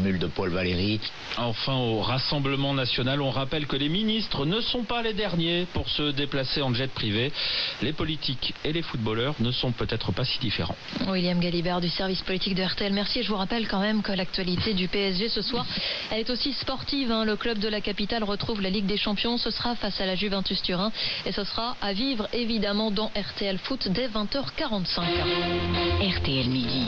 Mule de Paul Valéry. Enfin, au Rassemblement national, on rappelle que les ministres ne sont pas les derniers pour se déplacer en jet privé. Les politiques et les footballeurs ne sont peut-être pas si différents. William Galibert du service politique de RTL. Merci. Et je vous rappelle quand même que l'actualité du PSG ce soir, elle est aussi sportive. Le club de la capitale retrouve la Ligue des Champions. Ce sera face à la Juventus Turin. Et ce sera à vivre évidemment dans RTL Foot dès 20h45. RTL Midi.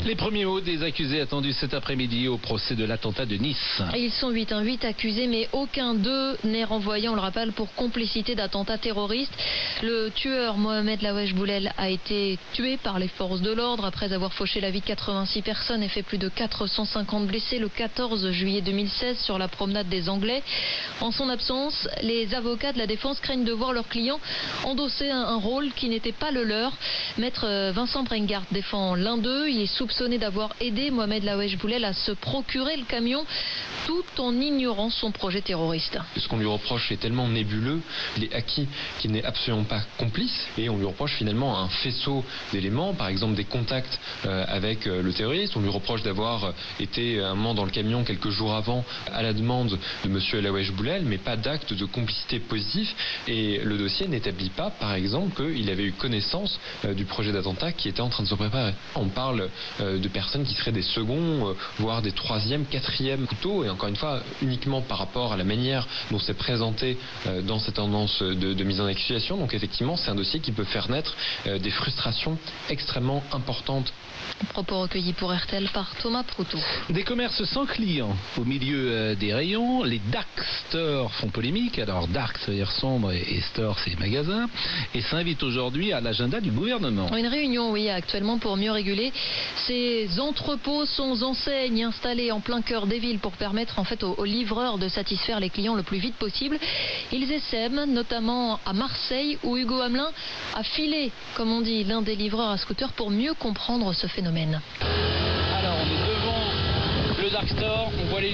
Les premiers mots des accusés attendus cet après-midi au procès de l'attentat de Nice. Ils sont 8 accusés, mais aucun d'eux n'est renvoyé, on le rappelle, pour complicité d'attentat terroriste. Le tueur Mohamed Lawesh Boulel a été tué par les forces de l'ordre après avoir fauché la vie de 86 personnes et fait plus de 450 blessés le 14 juillet 2016 sur la promenade des Anglais. En son absence, les avocats de la défense craignent de voir leur client endosser un rôle qui n'était pas le leur. Maître Vincent Brengart défend l'un d'eux. Il est soupçonné d'avoir aidé Mohamed Lawesh Boulel à se procurer le camion tout en ignorant son projet terroriste. Ce qu'on lui reproche est tellement nébuleux, il est acquis qu'il n'est absolument pas complice et on lui reproche finalement un faisceau d'éléments, par exemple des contacts avec le terroriste. On lui reproche d'avoir été un moment dans le camion quelques jours avant à la demande de monsieur Lawesh Boulel, mais pas d'acte de complicité positif, et le dossier n'établit pas par exemple qu'il avait eu connaissance du projet d'attentat qui était en train de se préparer. On parle de personnes qui seraient des seconds, voire des troisièmes, quatrièmes couteaux, et encore une fois uniquement par rapport à la manière dont c'est présenté dans cette tendance de mise en accusation. Donc effectivement c'est un dossier qui peut faire naître des frustrations extrêmement importantes. Propos recueillis pour RTL par Thomas Proutot. Des commerces sans clients au milieu des rayons. Les dark stores font polémique. Alors dark ça veut dire sombre et store c'est magasin, et s'invite aujourd'hui à l'agenda du gouvernement. Une réunion, oui, actuellement pour mieux réguler ces entrepôts sans enseigne installés en plein cœur des villes pour permettre en fait aux livreurs de satisfaire les clients le plus vite possible. Ils essaiment notamment à Marseille où Hugo Hamelin a filé, comme on dit, l'un des livreurs à scooter pour mieux comprendre ce phénomène. Alors on est devant le dark store, on voit les